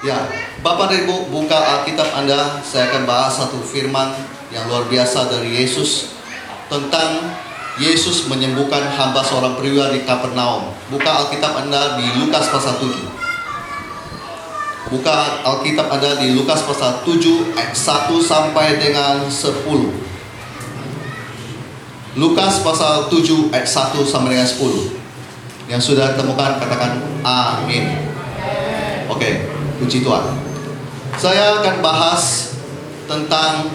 Ya, Bapak dan Ibu, buka Alkitab Anda. Saya akan bahas satu firman yang luar biasa dari Yesus tentang Yesus menyembuhkan hamba seorang perwira di Kapernaum. Buka Alkitab Anda di Lukas pasal 7. Buka Alkitab Anda di Lukas pasal 7 ayat 1 sampai dengan 10. Lukas pasal 7 ayat 1 sampai dengan 10. Yang sudah temukan katakan amin. Oke, puji Tuhan. Saya akan bahas tentang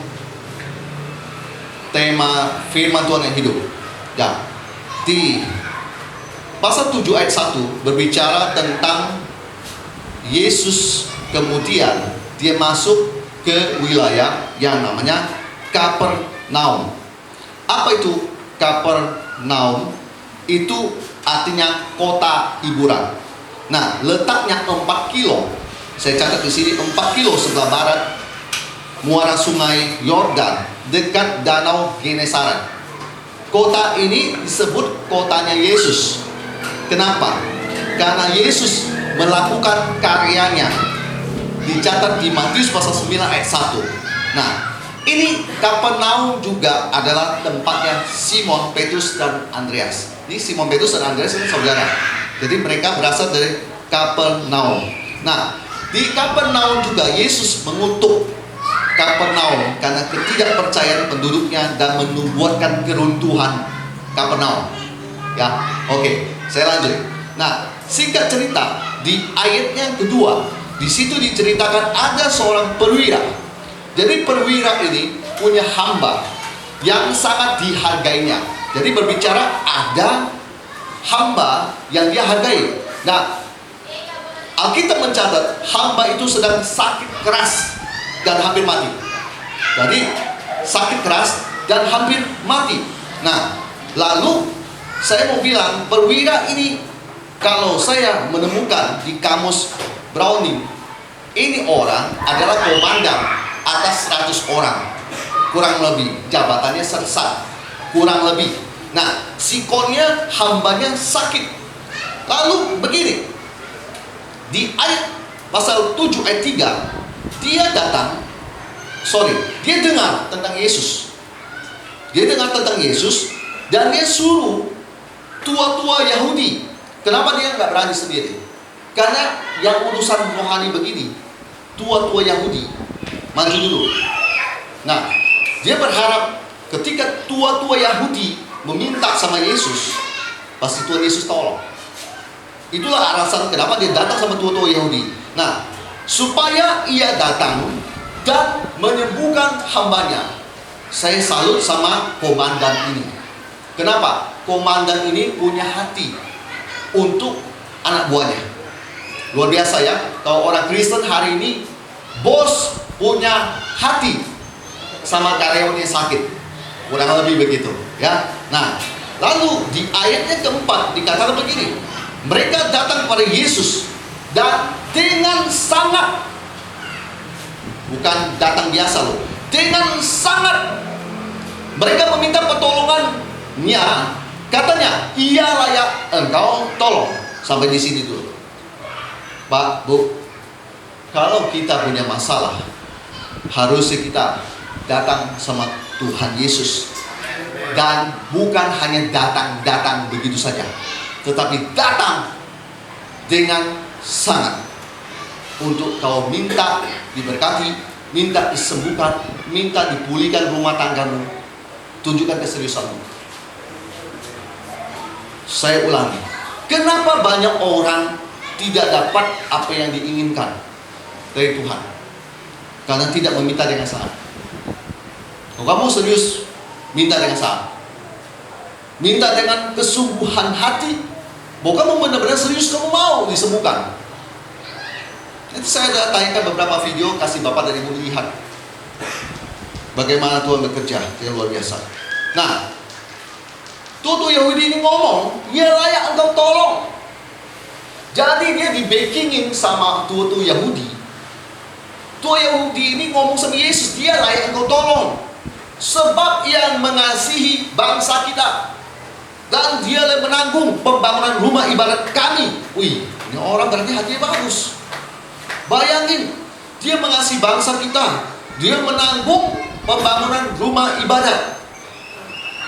tema firman Tuhan yang hidup. Ya, di pasal 7 ayat 1 berbicara tentang Yesus kemudian dia masuk ke wilayah yang namanya Kapernaum. Apa itu Kapernaum? Itu artinya kota hiburan. Nah, letaknya 4 kilo. Saya catat di sini 4 kilo sebelah barat muara sungai Yordan, dekat danau Genesaret. Kota ini disebut kotanya Yesus. Kenapa? Karena Yesus melakukan karyanya. Dicatat di Matius pasal 9 ayat 1. Nah, ini Kapernaum juga adalah tempatnya Simon, Petrus, dan Andreas. Ini Simon, Petrus, dan Andreas ini saudara. Jadi mereka berasal dari Kapernaum. Nah, di Kapernaum juga Yesus mengutuk Kapernaum karena ketidakpercayaan penduduknya dan membuatkan keruntuhan Kapernaum. Ya, oke, saya lanjut. Nah, singkat cerita, di ayatnya yang kedua, di situ diceritakan ada seorang perwira. Jadi perwira ini punya hamba yang sangat dihargainya. Jadi berbicara ada hamba yang dia hargai. Nah, Alkitab mencatat hamba itu sedang sakit keras dan hampir mati. Jadi sakit keras dan hampir mati. Nah, lalu saya mau bilang perwira ini, kalau saya menemukan di kamus Browning, ini orang adalah komandan atas 100 orang, kurang lebih jabatannya sersat, kurang lebih. Nah, sikonnya hambanya sakit. Lalu begini, di ayat pasal 7 ayat 3, dia dengar tentang Yesus. Dia dengar tentang Yesus dan dia suruh tua-tua Yahudi. Kenapa dia nggak berani sendiri? Karena yang urusan rohani begini, tua-tua Yahudi maju dulu. Nah, dia berharap ketika tua-tua Yahudi meminta sama Yesus, pasti Tuhan Yesus tolong. Itulah alasan kenapa dia datang sama tua-tua Yahudi. Nah, supaya ia datang dan menyembuhkan hambanya. Saya salut sama komandan ini. Kenapa? Komandan ini punya hati untuk anak buahnya. Luar biasa ya. Kalau orang Kristen hari ini, bos punya hati sama karyawannya sakit. Kurang lebih begitu ya. Nah, lalu di ayatnya keempat dikatakan begini, mereka datang kepada Yesus dan dengan sangat, bukan datang biasa loh, dengan sangat mereka meminta pertolongannya. Katanya, ia layak engkau tolong. Sampai di sini dulu. Pak, Bu, kalau kita punya masalah, harusnya kita datang sama Tuhan Yesus. Dan bukan hanya datang begitu saja, tetapi datang dengan sangat. Untuk kau minta diberkati, minta disembuhkan, minta dipulihkan rumah tanggamu. Tunjukkan keseriusanmu. Saya ulangi, kenapa banyak orang tidak dapat apa yang diinginkan dari Tuhan? Karena tidak meminta dengan sangat. Kalau kamu serius, minta dengan sangat. Minta dengan kesungguhan hati, bahwa kamu benar-benar serius, kamu mau disembuhkan. Itu saya sudah tayangkan beberapa video, kasih Bapak dan Ibu lihat bagaimana Tuhan bekerja, yang luar biasa. Nah, tua-tua Yahudi ini ngomong, ya layak engkau tolong. Jadi dia di backingin sama tua-tua Yahudi. Tua Yahudi ini ngomong sama Yesus, dia layak engkau tolong, sebab ia mengasihi bangsa kita dan dia menanggung pembangunan rumah ibadat kami. Wih, ini orang berarti hatinya bagus. Bayangin, dia mengasihi bangsa kita, dia menanggung pembangunan rumah ibadat.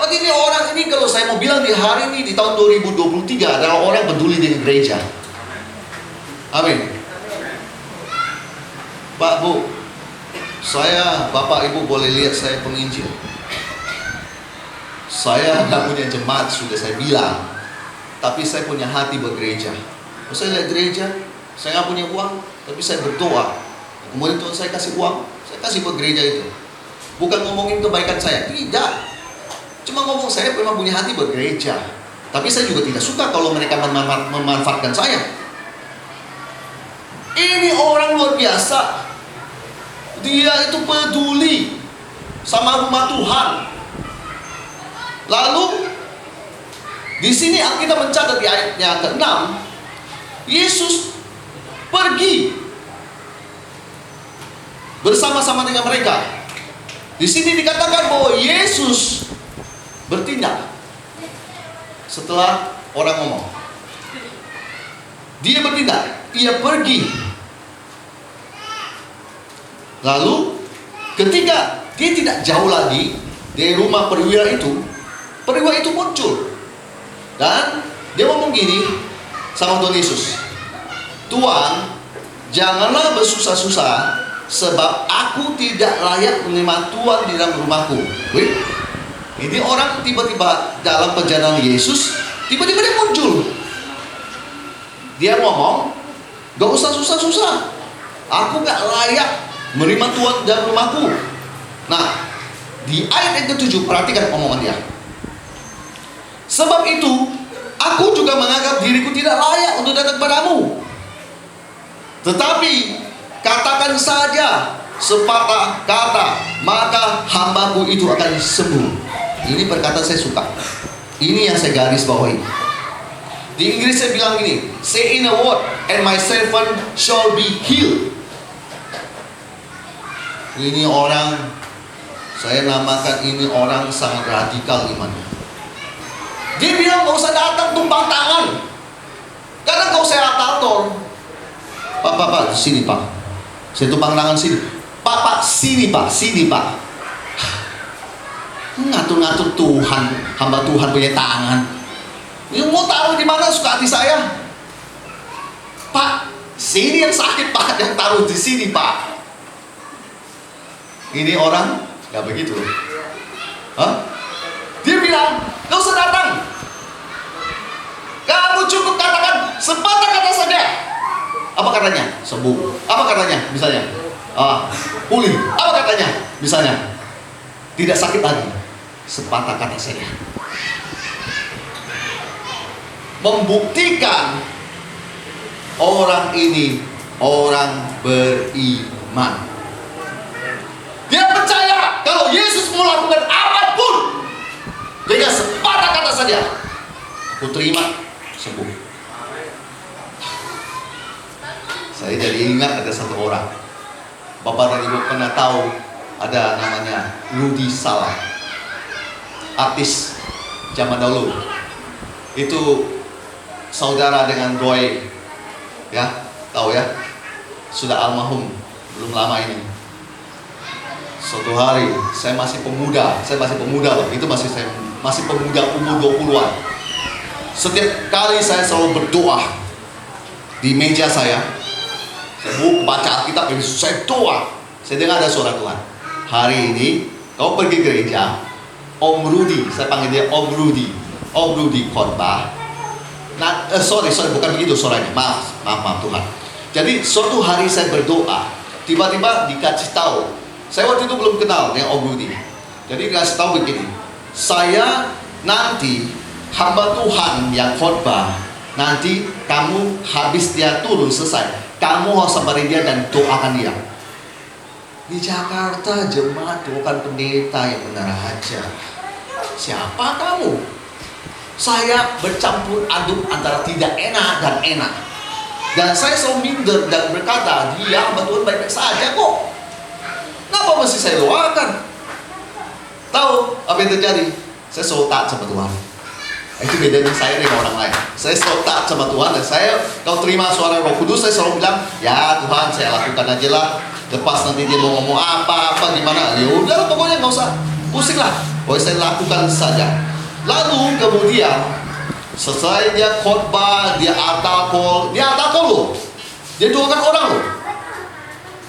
Ini orang ini, kalau saya mau bilang di hari ini, di tahun 2023 adalah orang peduli dengan gereja. Amin. Pak, Bu, Bapak Ibu boleh lihat saya penginjil. Saya nggak punya jemaat, sudah saya bilang. Tapi saya punya hati buat gereja. Kalau saya lihat gereja, saya nggak punya uang, tapi saya berdoa. Kemudian Tuhan saya kasih uang, saya kasih buat gereja itu. Bukan ngomongin kebaikan saya, tidak. Cuma ngomong saya memang punya hati buat gereja. Tapi saya juga tidak suka kalau mereka memanfaatkan saya. Ini orang luar biasa. Dia itu peduli sama rumah Tuhan. Lalu di sini Alkitab mencatat di ayatnya ke-6, Yesus pergi bersama-sama dengan mereka. Di sini dikatakan bahwa Yesus bertindak setelah orang ngomong. Dia bertindak, ia pergi. Lalu ketika dia tidak jauh lagi dari rumah perwira itu muncul. Dan dia ngomong gini sama Tuhan Yesus, Tuhan, janganlah bersusah-susah, sebab aku tidak layak menerima Tuhan di dalam rumahku. Wih, ini orang tiba-tiba dalam perjalanan Yesus, tiba-tiba dia muncul. Dia ngomong, gak usah susah-susah, aku gak layak menerima Tuhan di dalam rumahku. Nah, di ayat yang ke-7, perhatikan omongan dia. Sebab itu, aku juga menganggap diriku tidak layak untuk datang kepadamu. Tetapi katakan saja sepatah kata, maka hambaku itu akan sembuh. Ini perkataan saya suka. Ini yang saya garis bawahi. Di Inggris saya bilang gini, say in a word, and my servant shall be healed. Ini orang, saya namakan ini orang sangat radikal imannya. Dia bilang gak usah datang tumpang tangan. Karena kalau saya atator, Pak, sini Pak, saya tumpang tangan sini. Pak, sini Pak. Ngatur-ngatur Tuhan, hamba Tuhan punya tangan. Ini mau taruh di mana suka hati saya. Pak, sini yang sakit Pak, yang taruh di sini Pak. Ini orang gak begitu. Dia bilang, gak usah datang. Kamu cukup katakan sepatah kata saja. Apa katanya? Sembuh. Apa katanya? Misalnya, pulih. Apa katanya? Misalnya, tidak sakit lagi. Sepatah kata saja. Membuktikan orang ini orang beriman. Dia percaya kalau Yesus mau lakukan apapun dengan sepatah kata saja, aku terima, sembuh. Saya jadi ingat ada satu orang, Bapak dan Ibu pernah tahu ada namanya Rudy Salah, artis zaman dahulu. Itu saudara dengan Roy, ya, tahu ya, sudah almarhum belum lama ini. Suatu hari, saya masih pemuda loh, itu saya masih pemuda umur 20-an. Setiap kali saya selalu berdoa di meja saya baca Alkitab, saya doa, saya dengar ada suara Tuhan. Hari ini, kau pergi gereja, Om Rudy, saya panggil dia Om Rudy khotbah. Nah, sorry, bukan begitu suaranya, maaf Tuhan. Jadi suatu hari saya berdoa, tiba-tiba dikasih tahu. Saya waktu itu belum kenal dengan Om Rudy. Jadi dikasih tahu begini, saya nanti hamba Tuhan yang khotbah, nanti kamu habis dia turun selesai, kamu harus sampai dia dan doakan dia. Di Jakarta jemaat doakan pendeta yang benar aja. Siapa kamu? Saya bercampur aduk antara tidak enak dan enak. Dan saya selalu minder dan berkata, dia hamba Tuhan baik-baik saja kok. Kenapa mesti saya doakan? Tahu apa yang terjadi? Saya selalu taat sama Tuhan. Itu bedanya saya dengan orang lain. Saya selalu taat sama Tuhan, dan saya kalau terima suara Roh Kudus, saya selalu bilang, ya Tuhan, saya lakukan aja lah. Lepas nanti dia mau ngomong apa gimana, ya udah pokoknya nggak usah pusing lah. Pokoknya saya lakukan saja. Lalu kemudian selesai dia khotbah, dia atakol loh. Dia doakan orang loh.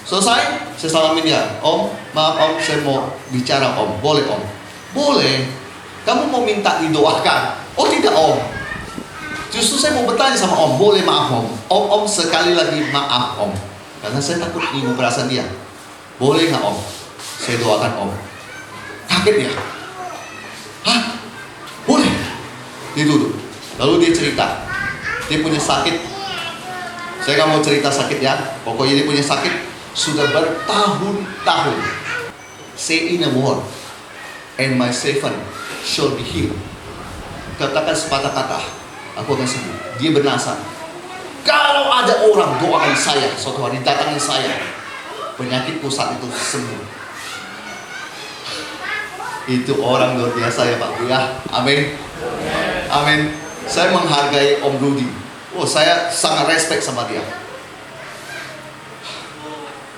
Selesai, saya salamin dia. Om, maaf om, saya mau bicara om. Boleh om? Boleh. Kamu mau minta didoakan? Oh tidak om. Justru saya mau bertanya sama om. Boleh maaf om? Om sekali lagi maaf om. Karena saya takut nyinggung perasaan dia. Boleh nggak om? Saya doakan om. Kaget dia. Hah? Boleh? Dia duduk. Lalu dia cerita. Dia punya sakit. Saya nggak mau cerita sakit ya. Pokoknya dia punya sakit sudah bertahun-tahun. Say in a word, and my servant shall be healed. Katakan sepatah kata, aku akan sembuh. Dia bernasar, kalau ada orang doakan saya, suatu hari datangin saya, penyakitku saat itu sembuh. Itu orang luar biasa ya Pak Bu ya. Amin. Amin. Saya menghargai Om Rudi. Oh, saya sangat respect sama dia.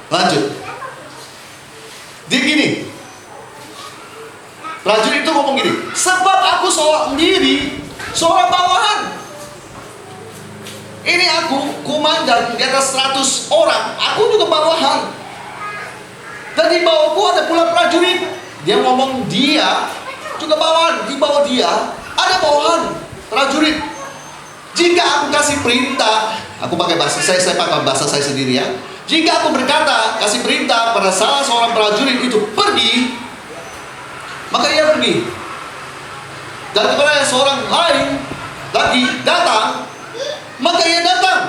Lanjut. Dia gini. Prajurit itu ngomong gini, sebab aku seorang diri, seorang bawahan. Ini aku komandan di atas 100 orang, aku juga bawahan. Dan di bawahku ada pula prajurit. Dia ngomong dia juga bawahan, di bawah dia ada bawahan prajurit. Jika aku kasih perintah, aku pakai bahasa saya pakai bahasa saya sendiri ya. Jika aku berkata, kasih perintah pada salah seorang prajurit itu pergi, maka ia pergi. Dan kepada seorang lain lagi datang, maka ia datang.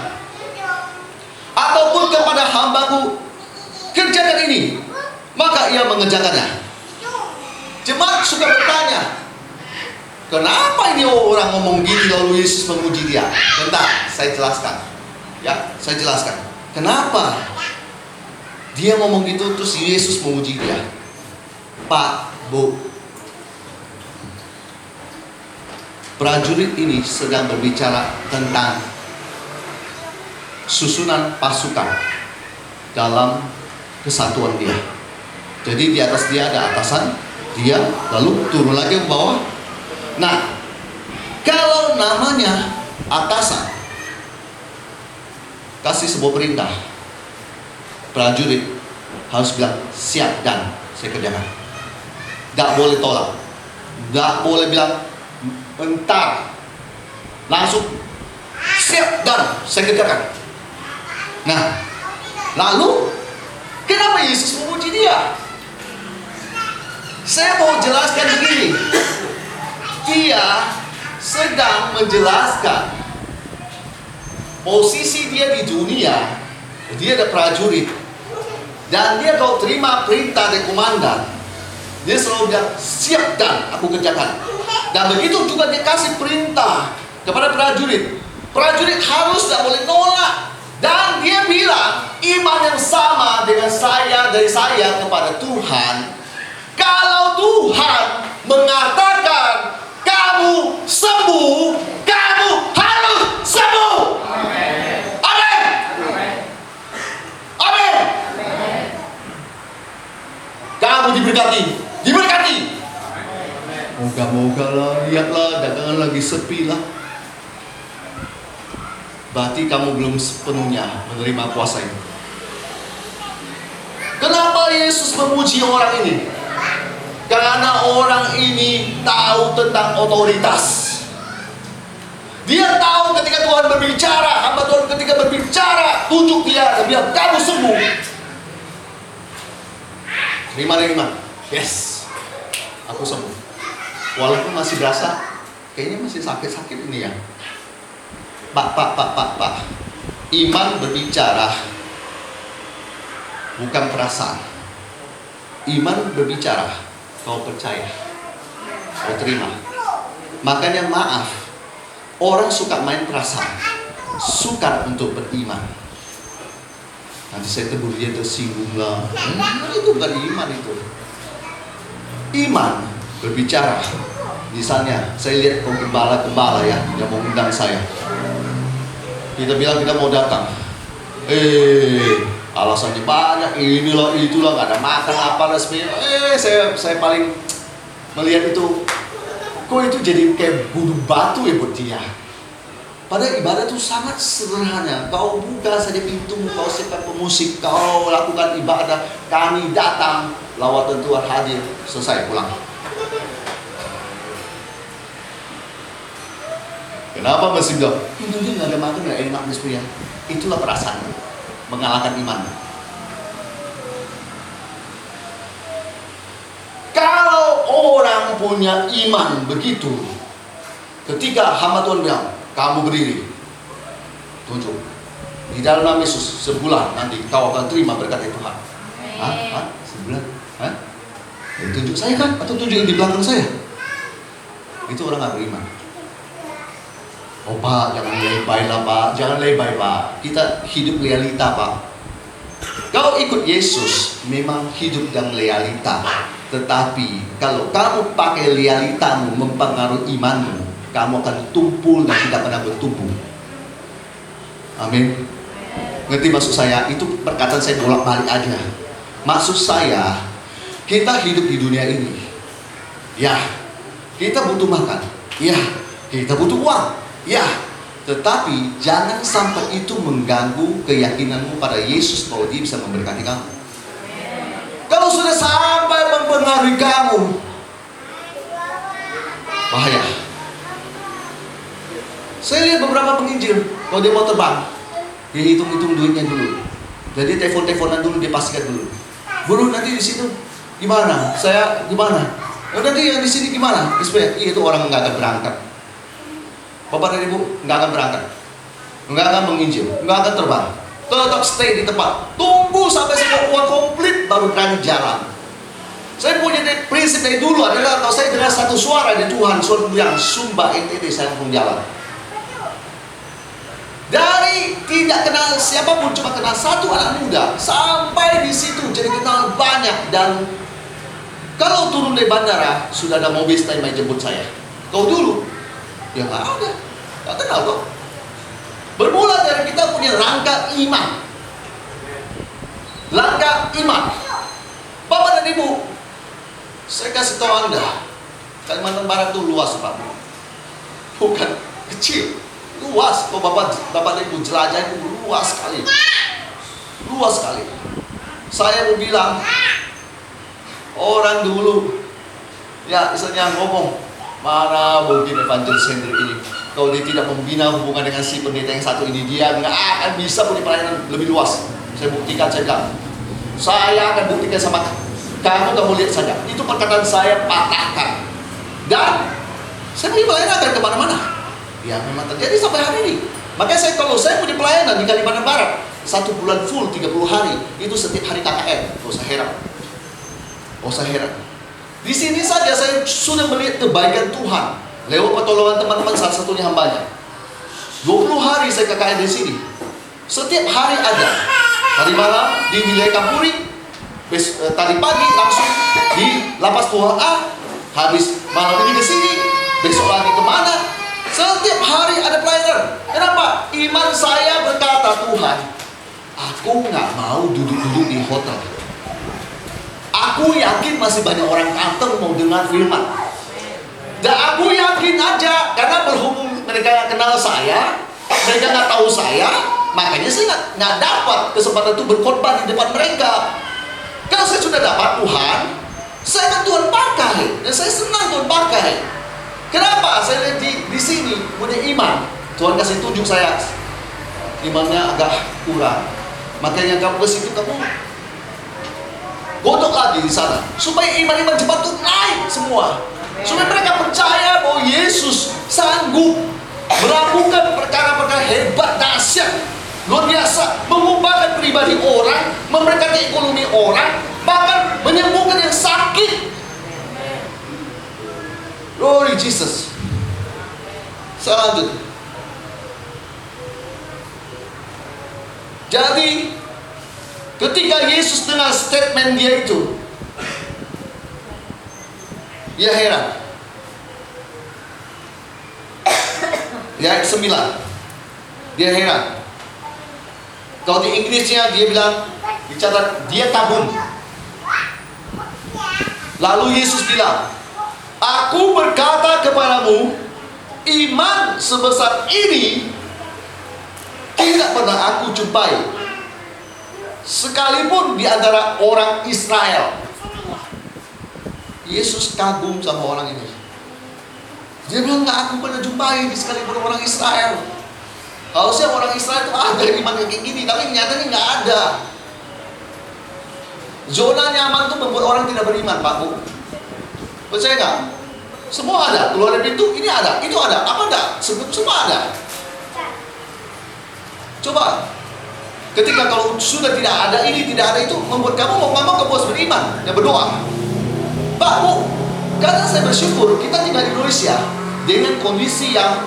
Ataupun kepada hambaku, kerjakan ini, maka ia mengerjakannya. Jemaat suka bertanya, kenapa ini orang ngomong gini lalu Yesus memuji dia? Bentar, saya jelaskan. Ya, saya jelaskan. Kenapa dia ngomong gitu terus Yesus memuji dia? Pak, Bu, prajurit ini sedang berbicara tentang susunan pasukan dalam kesatuan dia. Jadi di atas dia ada atasan, dia lalu turun lagi ke bawah. Nah, kalau namanya atasan kasih sebuah perintah, prajurit harus bilang siap dan saya kerjakan. Tidak boleh tolak, tidak boleh bilang bentar, langsung siap dan saya kerjakan. Nah, lalu kenapa Yesus memuji dia? Saya mau jelaskan begini. Dia sedang menjelaskan posisi dia di dunia. Dia ada prajurit, dan dia kalau terima perintah dari komandan, dia selalu bilang siap dan aku kerjakan. Dan begitu juga dia kasih perintah kepada prajurit. Prajurit harus tidak boleh nolak. Dan dia bilang iman yang sama dengan saya, dari saya kepada Tuhan. Kalau Tuhan mengatakan kamu sembuh, kamu harus sembuh. Amin. Amin. Kamu diberkati, diberkati. Moga-moga lah, lihatlah dagangan lagi sepi lah. Berarti kamu belum sepenuhnya menerima kuasa ini. Kenapa Yesus memuji orang ini? Karena orang ini tahu tentang otoritas. Dia tahu ketika Tuhan berbicara, hamba Tuhan ketika berbicara, tunjuk dia dan bilang kamu sembuh. Terima. Yes, aku sembuh. Walaupun masih berasa, kayaknya masih sakit-sakit ini ya. Pak. Iman berbicara, bukan perasaan. Iman berbicara. Kau percaya, kau terima. Makanya maaf, orang suka main perasaan, sukar untuk beriman. Nanti saya tegur dia tersinggung lah. Itu bukan iman itu. Iman berbicara, Misalnya, saya lihat gembala-gembala ya, yang mau undang saya. Kita bilang kita mau datang. Alasannya banyak, inilah, itulah, gak ada makan, apalah sebagainya. Saya paling melihat itu, kok itu jadi kayak gunung batu ya buat dia. Padahal ibadah itu sangat sederhana. Kau buka saja pintumu, kau siapkan pemusik, kau lakukan ibadah, kami datang, lawatan Tuhan hadir, selesai, pulang. Kenapa masih bilang, ini nggak ada makan, nggak enak ya? Itulah perasaan mengalahkan iman. Kalau orang punya iman begitu, ketika hamba Tuhan bilang, kamu berdiri, tunjuk di dalam nama Yesus, sebulan nanti kau akan terima berkat Tuhan. Sebulan? Tunjuk saya kan? Atau tunjuk di belakang saya? Itu orang nggak beriman. Oh Pak, jangan lebay lah Pak, jangan lebay Pak. Kita hidup realita Pak. Kalau ikut Yesus, memang hidup yang realita. Tetapi kalau kamu pakai realitamu mempengaruhi imanmu, kamu akan tumpul dan tidak pernah bertumbuh. Amin. Ngerti maksud saya? Itu perkataan saya bolak-balik aja. Maksud saya, kita hidup di dunia ini. Ya, kita butuh makan. Ya, kita butuh uang. Ya, tetapi jangan sampai itu mengganggu keyakinanmu pada Yesus bahwa Dia bisa memberkati kamu. Kalau sudah sampai mempengaruhi kamu, bahaya. Saya lihat beberapa penginjil, kalau dia mau terbang, dia hitung-hitung duitnya dulu. Jadi telepon-teleponan dulu, dia pastikan dulu. Bro, nanti di situ gimana? Saya gimana? Nanti yang di sini gimana? Itu orang nggak akan berangkat. Bapak dan Ibu nggak akan berangkat, nggak akan menginjil, nggak akan terbang, tetap stay di tempat, tunggu sampai semua uang komplit baru berani jalan. Saya punya prinsip dari dulu adalah kalau saya dengar satu suara dari Tuhan, suara yang Sumba NTT, saya langsung jalan. Dari tidak kenal siapapun, cuma kenal satu anak muda, sampai di situ jadi kenal banyak. Dan kalau turun dari bandara sudah ada mobil standby jemput saya. Kau dulu ya nggak ada, nggak kenal kok. Bermula dari kita punya rangka iman. Langkah iman. Bapak dan Ibu, saya kasih tahu Anda, Kalimantan Barat itu luas Pak, bukan kecil, luas. Kalau Bapak dan Ibu jelajah itu luas sekali, luas sekali. Saya mau bilang, orang dulu ya misalnya ngomong, mana mungkin evangelis Hendrik ini kalau dia tidak membina hubungan dengan si pendeta yang satu ini, dia nggak akan bisa punya pelayanan lebih luas. Saya buktikan, saya bilang, saya akan buktikan sama kamu lihat saja. Itu perkataan saya patahkan. Dan saya punya pelayanan akan kemana-mana. Ya memang terjadi sampai hari ini. Makanya kalau saya punya pelayanan di Kalimantan Barat 1 bulan full 30 hari, itu setiap hari KKR. Oh saya heran. Di sini saja saya sudah melihat kebaikan Tuhan lewat pertolongan teman-teman, salah satunya hambanya. 20 hari saya KKR di sini. Setiap hari ada. Tadi malam di wilayah Kampuri, tadi pagi langsung di Lapas Tuhan A, habis malam ini ke sini, besok lagi kemana? Setiap hari ada pelayanan. Kenapa? Iman saya berkata, Tuhan, aku nggak mau duduk-duduk di hotel. Aku yakin masih banyak orang kantor mau dengar firman. Dan aku yakin aja, karena berhubung mereka nggak kenal saya, mereka nggak tahu saya, makanya saya nggak dapat kesempatan itu berkorban di depan mereka. Kalau saya sudah dapat Tuhan, saya akan Tuhan pakai, dan saya senang Tuhan pakai. Kenapa? Saya lihat di sini punya iman. Tuhan kasih tunjuk saya, imannya agak kurang. Makanya kamu ke situ, kamu godok lagi di sana, supaya iman-iman cepat tuh naik semua, supaya mereka percaya bahwa Yesus sanggup melakukan perkara-perkara hebat, dahsyat, luar biasa, mengubahkan pribadi orang, memberkati ekonomi orang, bahkan menyembuhkan yang sakit. Glory Jesus. Saya lanjut. Jadi ketika Yesus dengan statement dia itu, ya heran. Di ayat 9, dia heran. Kalau di Inggrisnya dia bilang, dicatat, dia kagum. Lalu Yesus bilang, aku berkata kepadamu, iman sebesar ini tidak pernah aku jumpai, sekalipun di antara orang Israel. Yesus kagum sama orang ini. Dia bilang, nggak aku pernah jumpai sekalipun orang Israel. Harusnya orang Israel itu ada iman kayak gini, tapi nyatanya nggak ada. Zona nyaman itu membuat orang tidak beriman, Pak Bu. Percaya nggak? Semua ada. Keluar dari pintu, ini ada, itu ada, apa enggak? Semua ada. Coba, ketika kalau sudah tidak ada ini, tidak ada itu, membuat kamu mau nggak mau kamu harus beriman dan berdoa. Pak Bu, karena saya bersyukur kita tinggal di Indonesia dengan kondisi yang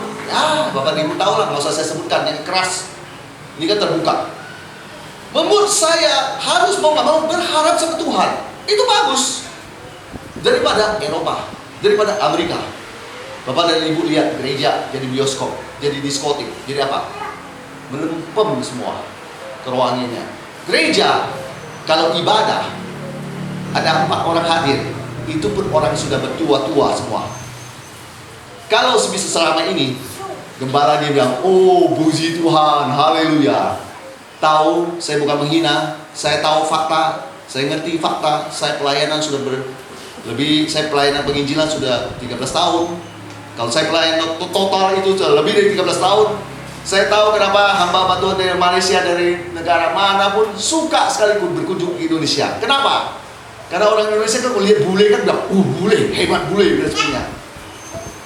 Bapak Ibu tahu lah, nggak usah saya sebutkan, yang keras. Ini kan terbuka. Membuat saya harus mau nggak mau berharap sama Tuhan. Itu bagus daripada Eropa, daripada Amerika. Bapak dan Ibu lihat gereja jadi bioskop, jadi diskotik, jadi apa? Melempem semua kerohaniannya. Gereja kalau ibadah ada 4 orang hadir, itu pun orang sudah bertua-tua semua. Kalau sebisa selama ini gembala dia bilang, oh puji Tuhan, haleluya. Tahu, saya bukan menghina, saya tahu fakta, saya ngerti fakta, saya pelayanan sudah saya pelayanan penginjilan sudah 13 tahun. Kalau saya pelayanan total itu sudah lebih dari 13 tahun. Saya tahu kenapa hamba Tuhan dari Malaysia, dari negara manapun suka sekali berkunjung ke Indonesia. Kenapa? Karena orang Indonesia kan melihat bule kan bilang, bule, hebat bule, dan sebagainya.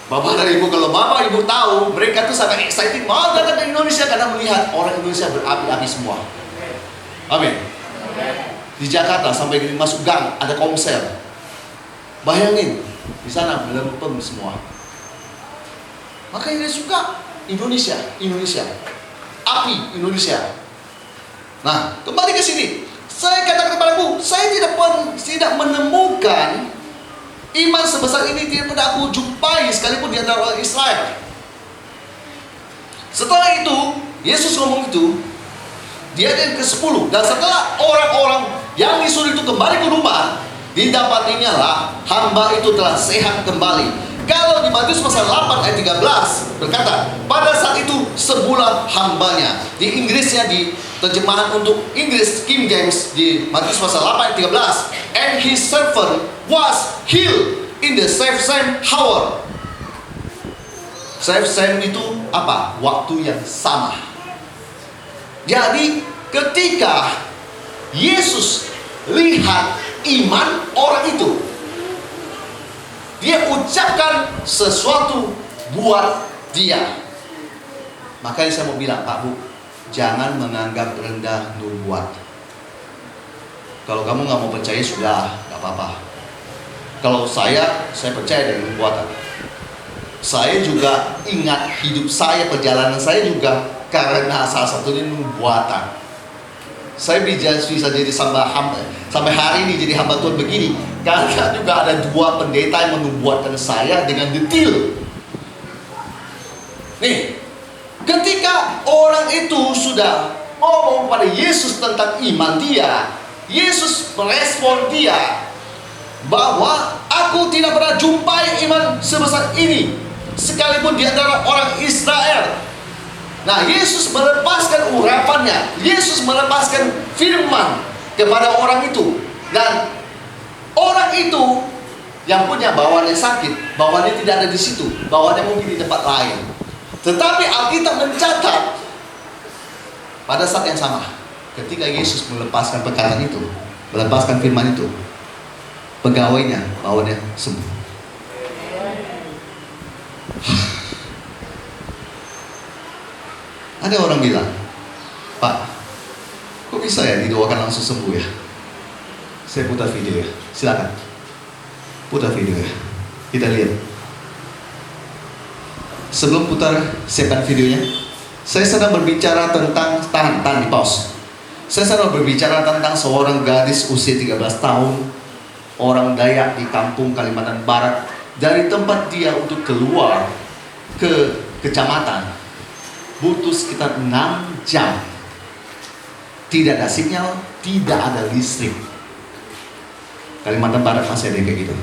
Bapak dan Ibu, kalau Bapak Ibu tahu, mereka tuh sangat excited mau datang ke Indonesia karena melihat orang Indonesia berapi-api semua. Amin. Di Jakarta sampai masuk gang ada komsel. Bayangin, di sana melempem semua. Makanya dia suka Indonesia. Api Indonesia. Nah, kembali ke sini. Saya katakan kepadamu, saya tidak menemukan iman sebesar ini tidak pernah aku jumpai sekalipun di antara orang Israel. Setelah itu, Yesus ngomong itu, dia yang ke-10. Dan setelah orang-orang yang disuruh itu kembali ke rumah, didapatinya lah hamba itu telah sehat kembali. Kalau di Matius pasal 8 ayat 13 berkata, pada saat itu sebulan hambanya. Di Inggrisnya, di terjemahan untuk Inggris King James, di Matius pasal 8 ayat 13, and his servant was healed in the same hour. Same itu apa? Waktu yang sama. Jadi ketika Yesus lihat iman orang itu, dia ucapkan sesuatu buat dia. Makanya saya mau bilang, Pak Bu, jangan menganggap rendah nubuat. Kalau kamu nggak mau percaya, sudah, nggak apa-apa. Kalau saya percaya dengan nubuatan. Saya juga ingat hidup saya, perjalanan saya juga karena salah satunya nubuatan. Saya bisa jadi sampai hari ini jadi hamba Tuhan begini karena juga ada 2 pendeta yang menubuatkan saya dengan detail. Nih, ketika orang itu sudah ngomong pada Yesus tentang iman dia, Yesus merespon dia bahwa aku tidak pernah jumpai iman sebesar ini sekalipun di antara orang Israel. Nah, Yesus melepaskan urapannya, Yesus melepaskan firman kepada orang itu. Dan orang itu yang punya bawaannya sakit, bawaannya tidak ada di situ, bawaannya mungkin di tempat lain. Tetapi Alkitab mencatat pada saat yang sama, ketika Yesus melepaskan perkataan itu, melepaskan firman itu, pegawainya bawaannya sembuh. Ada orang bilang, Pak, kok bisa ya didoakan langsung sembuh ya? Saya putar video ya, silakan. Putar video ya, kita lihat. Sebelum putar, siapkan videonya. Saya sedang berbicara tentang, tahan di pause. Saya sedang berbicara tentang seorang gadis usia 13 tahun, orang Dayak di kampung Kalimantan Barat, dari tempat dia untuk keluar ke kecamatan, butuh sekitar 6 jam. Tidak ada sinyal, tidak ada listrik. Kalimantan Barat masih ada yang kayak gitu.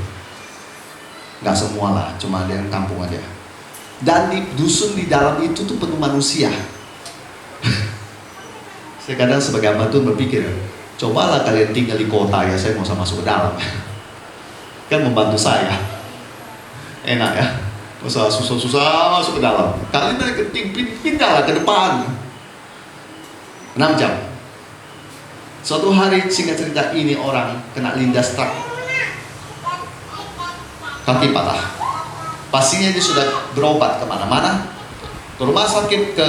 Nggak semua lah, cuma ada yang kampung aja. Dan di dusun di dalam itu tuh penuh manusia. Saya kadang sebagai hamba tuh berpikir, cobalah kalian tinggal di kota ya, saya mau masuk ke dalam. Kan membantu saya. Enak ya, nggak usah susah-susah masuk ke dalam. Kalian pindahlah ke depan. 6 jam. Suatu hari, singkat cerita, ini orang kena lindas truk, kaki patah. Pastinya dia sudah berobat kemana-mana, ke rumah sakit, ke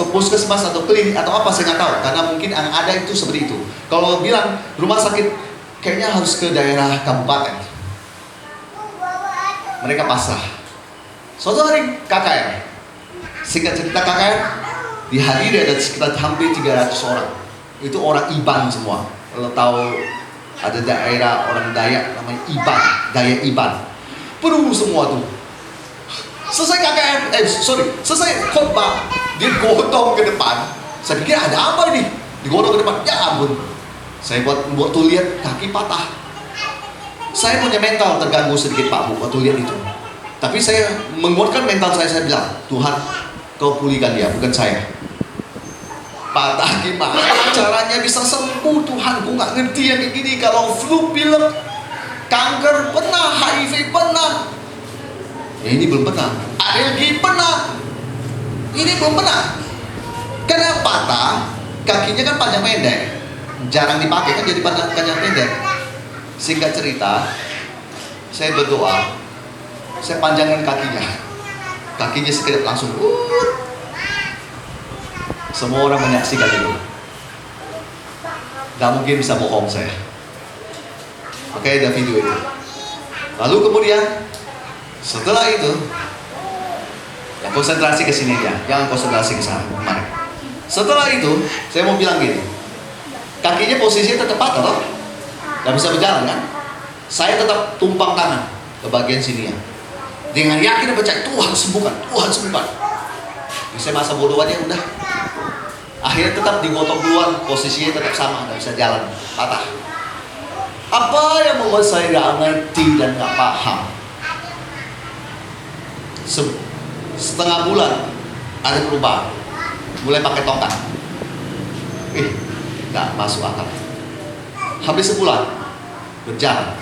puskesmas atau klinik atau apa, saya nggak tahu. Karena mungkin yang ada itu seperti itu. Kalau bilang rumah sakit, kayaknya harus ke daerah kabupaten. Mereka pasrah. Suatu hari KKR, singkat cerita KKR, dihadiri ada sekitar hampir 300 orang. Itu orang Iban semua. Kalau tahu ada daerah orang Dayak namanya Iban, Dayak Iban. Penuh semua tuh. Selesai KKR, selesai khotbah, dia gotong ke depan. Saya pikir ada apa ini? Digotong ke depan, ya ampun. Saya buat tuh lihat kaki patah. Saya punya mental terganggu sedikit Pak Bu waktu lihat itu. Tapi saya menguatkan mental saya bilang, Tuhan, Kau pulihkan dia, bukan saya. Patah gimana caranya bisa sembuh, Tuhan? Gue gak ngerti yang kayak gini. Kalau flu, pilek, kanker pernah, HIV pernah. Ya ini belum pernah. Alergi pernah. Ini belum pernah. Karena patah, kakinya kan panjang pendek, jarang dipakai kan, jadi panjang pendek. Singkat cerita, saya berdoa, saya panjangin kakinya sekedar langsung. Semua orang menyaksikan itu. Gak mungkin bisa bohong saya. Oke, ada video itu. Lalu kemudian setelah itu, ya konsentrasi ke sini ya, jangan konsentrasi ke sana kemarin. Setelah itu, saya mau bilang gini, kakinya posisinya tetap patah loh, gak bisa berjalan kan? Saya tetap tumpang tangan ke bagian sini ya, dengan yakin dan percaya, Tuhan sembuhkan, Tuhan sembuhkan. Saya masa bodoh aja udah. Akhirnya tetap digotong duluan, posisinya tetap sama, nggak bisa jalan, patah. Apa yang membuat saya nggak ngerti dan nggak paham? Setengah bulan ada perubahan, mulai pakai tongkat. Nggak masuk akal. Habis sebulan berjalan,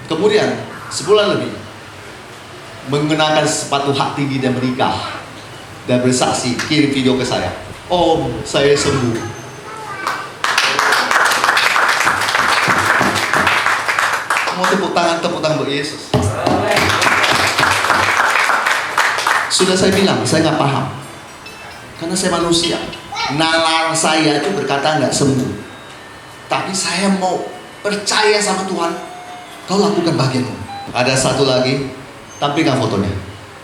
kemudian sebulan lebih mengenakan sepatu hak tinggi dan menikah dan bersaksi, kirim video ke saya. Om, saya sembuh. Mau tepuk tangan buat Yesus. Sudah saya bilang, saya nggak paham, karena saya manusia. Nalar saya itu berkata nggak sembuh, tapi saya mau percaya sama Tuhan. Kau lakukan bagianmu. Ada satu lagi, tampilkan fotonya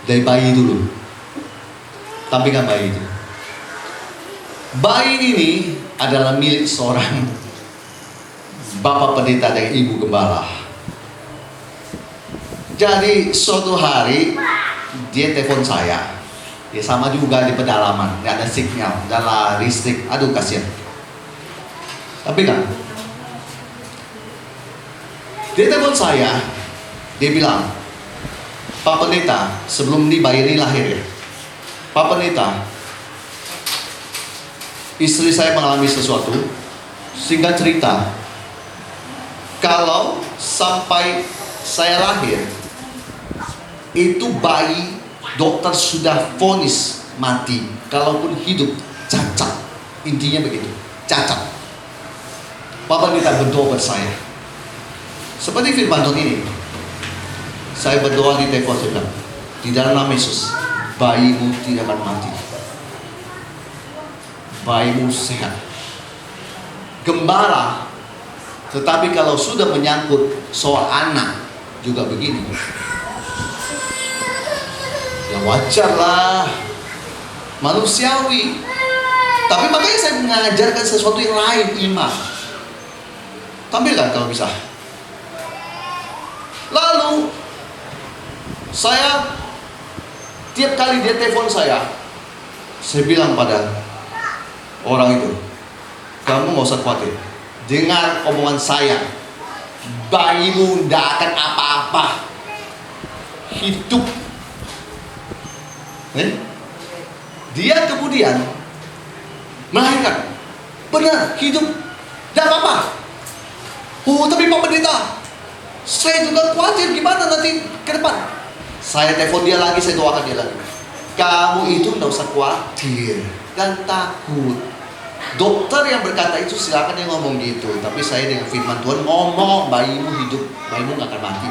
dari bayi dulu. Tampilkan bayi itu. Bayi ini adalah milik seorang bapak pendeta dan ibu gembala. Jadi suatu hari dia telepon saya. Ya sama juga di pedalaman, nggak ada sinyal, nggak ada listrik. Aduh kasihan. Tapi kan, dia telepon saya. Dia bilang, Pak Pendeta, sebelum ini bayi ini lahir ya, Pak Pendeta, istri saya mengalami sesuatu. Singkat cerita, kalau sampai saya lahir, itu bayi dokter sudah vonis mati. Kalaupun hidup, cacat. Intinya begitu, cacat. Pak Pendeta berdoa buat saya. Seperti firman Tuhan ini, saya berdoa di telepon sudah, di dalam nama Yesus, bayimu tidak akan mati. Bayimu sehat. Gembala, tetapi kalau sudah menyangkut soal anak juga begini. Ya wajar lah, manusiawi. Tapi makanya saya mengajarkan sesuatu yang lain, iman. Tampilkan kalau bisa. Lalu saya Tiap kali dia telepon saya bilang pada orang itu, kamu nggak usah khawatir, dengar omongan saya, bayimu tidak akan apa-apa, hidup. Dia kemudian melahirkan, benar, hidup, tidak apa-apa. Oh, tapi Pak Pendeta, saya juga khawatir gimana nanti ke depan. Saya telepon dia lagi, saya doakan dia lagi. Kamu itu tidak usah khawatir dan takut. Dokter yang berkata itu silakan dia ngomong gitu, tapi saya dengan firman Tuhan ngomong, bayimu hidup, bayimu nggak akan mati,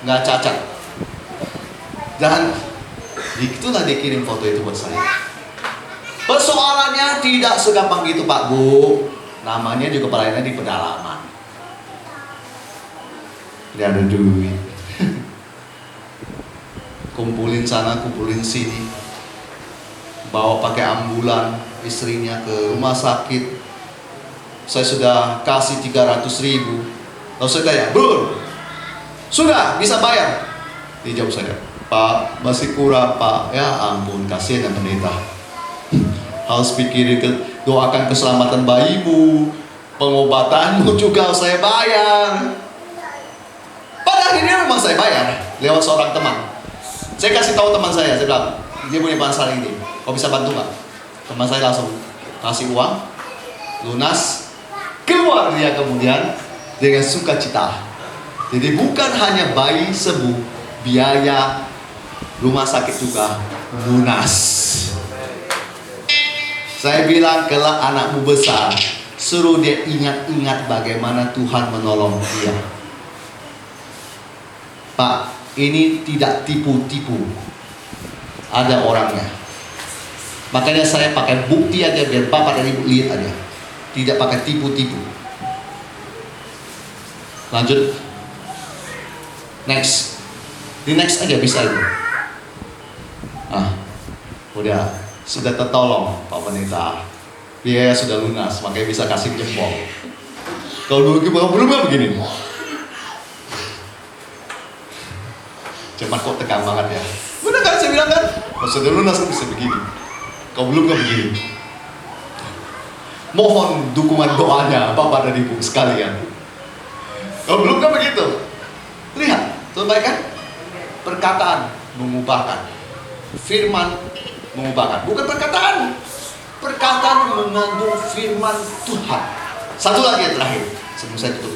nggak cacat. Dan itulah dia kirim foto itu buat saya. Persoalannya tidak segampang gitu Pak Bu. Namanya juga pelayanan di pedalaman. Dia ada duit. Kumpulin sana, kumpulin sini. Bawa pakai ambulan istrinya ke rumah sakit. Saya sudah kasih 300.000. Lalu saya tanya, Bro, sudah bisa bayar? Dia jawab saya, Pak, masih kurang Pak. Ya ampun, kasihan yang pendeta. Harus pikirin, doakan keselamatan bayimu, pengobatanmu juga saya bayar. Pada akhirnya memang saya bayar lewat seorang teman. Saya kasih tahu teman saya bilang, dia punya masalah ini, kau bisa bantu nggak? Teman saya langsung kasih uang, lunas, keluar dia kemudian dengan sukacita. Jadi bukan hanya bayi sembuh, biaya rumah sakit juga lunas. Saya bilang, kelak anakmu besar, suruh dia ingat-ingat bagaimana Tuhan menolong dia. Pak, ini tidak tipu-tipu. Ada orangnya. Makanya saya pakai bukti aja biar Bapak dan Ibu lihat aja. Tidak pakai tipu-tipu. Lanjut. Next. Di next aja bisa Ibu. Udah. Sudah tertolong Pak Pendeta, biaya sudah lunas, makanya bisa kasih jempol. Kalau dulu belum begini, cuman kok tegang banget ya. Bener kan saya bilang kan, kalau sudah lunas kan bisa begini. Kalau belum kan begini. Mohon dukungan doanya Bapak dan Ibu sekalian. Kalau belum kan begitu. Lihat, terbaik kan? Perkataan mengubahkan, firman mengubahkan, bukan perkataan. Perkataan mengandung firman Tuhan. Satu lagi yang terakhir sebelum saya tutup.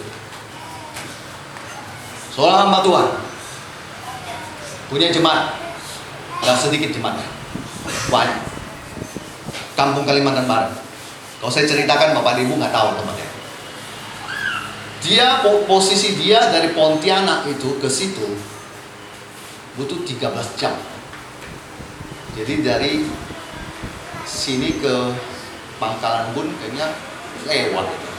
Seorang hamba Tuhan punya jemaat, gak sedikit jemaatnya, banyak. Kampung Kalimantan Barat. Kalau saya ceritakan Bapak Ibu nggak tahu tempatnya. Dia posisi dia dari Pontianak itu ke situ butuh 13 jam. Jadi dari sini ke Pangkalan Bun kayaknya lewat itu.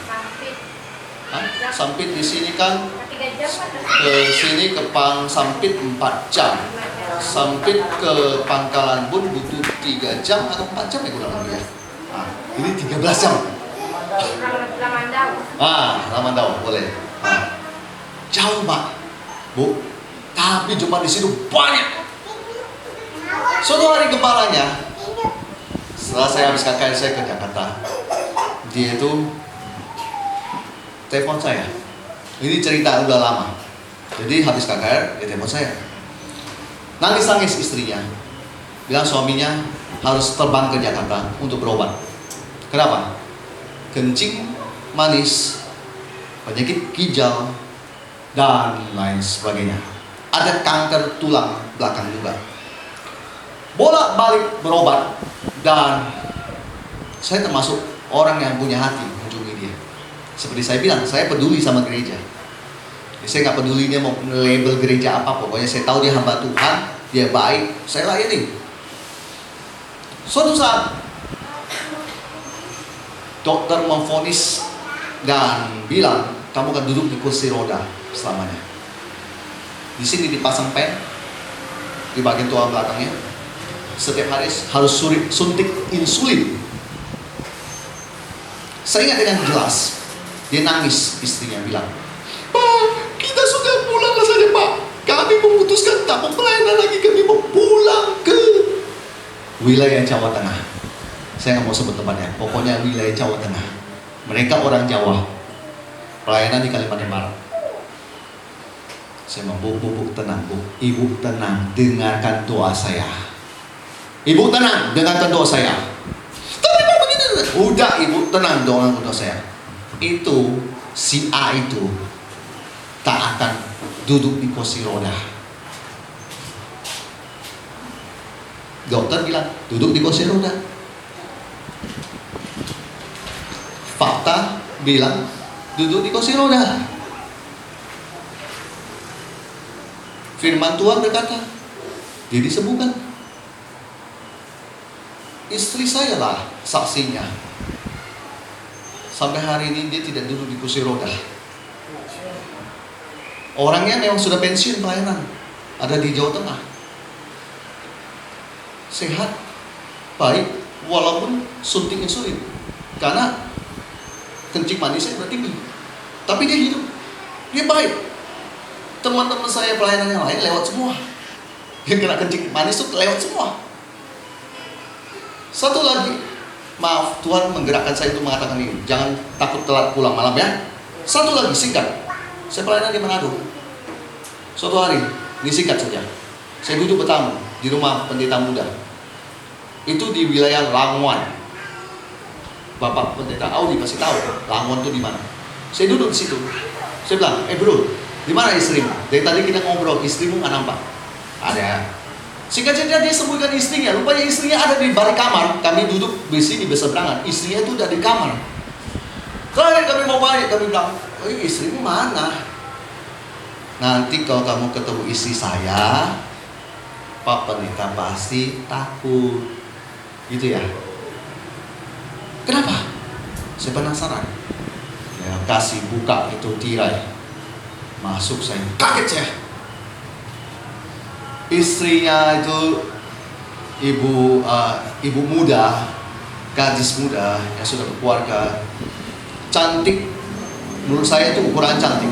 Sampit di sini kan ke sini ke Sampit 4 jam. Sampit ke Pangkalan Bun butuh 3 jam atau 4 jam ya kurang lebih ya. Ini 13 jam. Lamandau boleh. Jauh Pak, Bu. Tapi jemaat di situ banyak. Suatu hari kepalanya, setelah saya habis KKR saya ke Jakarta, dia itu telepon saya. Ini cerita udah lama. Jadi habis KKR dia telepon saya. Nangis-nangis istrinya, bilang suaminya harus terbang ke Jakarta untuk berobat. Kenapa? Kencing manis, penyakit ginjal, dan lain sebagainya. Ada kanker tulang belakang juga. Bolak-balik berobat, dan saya termasuk orang yang punya hati mengunjungi dia. Seperti saya bilang, saya peduli sama gereja. Saya nggak peduli dia mau label gereja apa, pokoknya saya tahu dia hamba Tuhan, dia baik, saya layani. Suatu saat dokter memvonis dan bilang kamu akan duduk di kursi roda selamanya. Di sini dipasang pen di bagian tulang belakangnya. Setiap hari harus suntik insulin. Saya ingat dengan jelas, dia nangis, istrinya bilang, Pak, kita sudah pulang saja Pak. Kami membutuhkan putuskan tak mau pelayanan lagi, kami mau pulang ke wilayah Jawa Tengah. Saya nggak mau sebut tempatnya, pokoknya wilayah Jawa Tengah. Mereka orang Jawa, pelayanan di Kalimantan Barat. Saya mau, bu, tenang bu, ibu tenang, dengarkan doa saya. Ibu tenang, dengarkan doa saya. Tapi mau begini, udah ibu tenang, doa saya. Itu si A itu tak akan duduk di kursi roda. Dokter bilang duduk di kursi roda. Fakta bilang duduk di kursi roda. Firman Tuhan berkata dia disembuhkan. Istri saya lah saksinya. Sampai hari ini dia tidak duduk di kursi roda. Orangnya memang sudah pensiun pelayanan, ada di Jawa Tengah. Sehat, baik, walaupun suntik insulin. Karena kencing manisnya udah tinggi. Tapi dia hidup, dia baik. Teman-teman saya pelayanan yang lain lewat semua. Yang kena kencing manis itu lewat semua. Satu lagi, maaf, Tuhan menggerakkan saya untuk mengatakan ini. Jangan takut telat pulang malam ya. Satu lagi, singkat. Saya pelayanan di Manado. Suatu hari, ini singkat saja. Saya duduk bertamu di rumah pendeta muda. Itu di wilayah Langon. Bapak pendeta Audi pasti tahu Langon itu di mana. Saya duduk di situ. Saya bilang, bro, di mana istrimu? Dari tadi kita ngobrol, istrimu nggak nampak. Ada. Singkat cerita dia sembuhkan istrinya. Rupanya istrinya ada di balik kamar. Kami duduk di sini berseberangan. Istrinya itu udah di kamar. Terakhir kami mau balik, kami bilang, istrimu mana? Nanti kalau kamu ketemu istri saya, Pak Pendeta pasti takut. Gitu ya. Kenapa? Saya penasaran. Ya, kasih buka itu tirai. Masuk saya, kaget saya. Istrinya itu ibu muda, gadis muda yang sudah berkeluarga, cantik. Menurut saya itu ukuran cantik.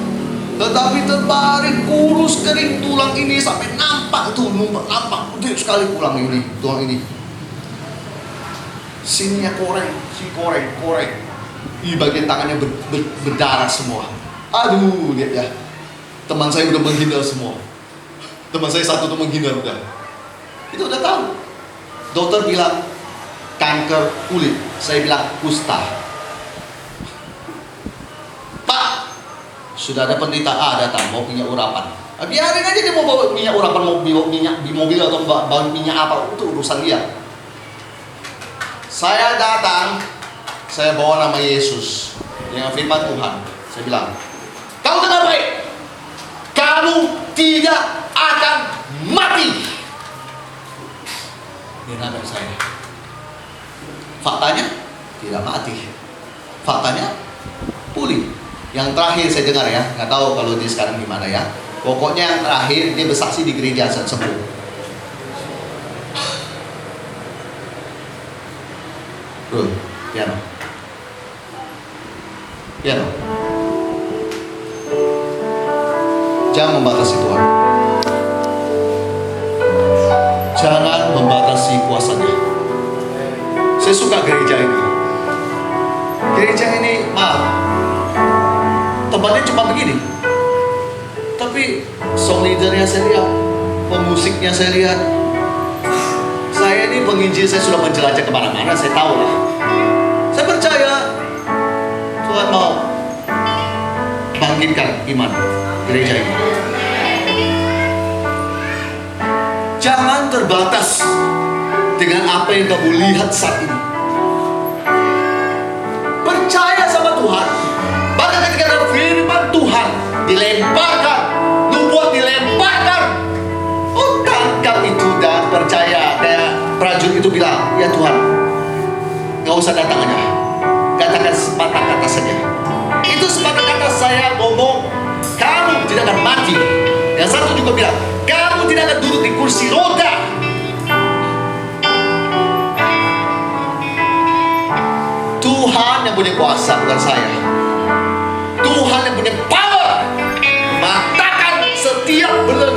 Tetapi terbaring, kurus, kering, tulang ini sampai nampak tuh, nampak gede sekali tulang ini, tulang ini. Sininya koreng. Di bagian tangannya berdarah semua. Aduh, lihat ya. Teman saya udah menghindar semua. Teman saya satu tuh menghindar udah. Itu udah tahu. Dokter bilang kanker kulit. Saya bilang kusta. Pak, sudah ada pendeta A datang mau minyak urapan. Biarin aja dia mau bawa minyak urapan, mau bawa minyak di mobil atau bawa minyak apa, itu urusan dia. Saya datang, saya bawa nama Yesus dengan firman Tuhan. Saya bilang, kamu dengar baik, kamu tidak akan mati. Ini nama saya. Faktanya tidak mati. Faktanya pulih. Yang terakhir saya dengar ya, nggak tahu kalau dia sekarang gimana ya. Pokoknya yang terakhir dia bersaksi di gereja sembuh. Bro, piano. Jangan membatasi Tuhan. Jangan membatasi kuasanya. Saya suka gereja ini. Gereja ini, maaf, tempatnya cuma begini. Tapi song leadernya saya lihat, pemusiknya saya lihat. Saya ini penginjil, saya sudah menjelajah kemana-mana, saya tahu lah. Saya percaya Tuhan mau bangkitkan iman gereja ini. Jangan terbatas dengan apa yang kamu lihat saat ini. Percaya sama Tuhan. Bahkan ketika ada firman Tuhan dilemparkan, nubuat dilemparkan, tangkap itu dan percaya. Kayak prajurit itu bilang, ya Tuhan, gak usah datang aja, katakan sepatah kata saja. Itu sepatah kata saya ngomong, kamu tidak akan mati. Yang satu juga bilang, kamu tidak akan duduk di kursi roda. Tuhan yang punya kuasa, bukan saya. Tuhan yang punya power, mengatakan setiap benar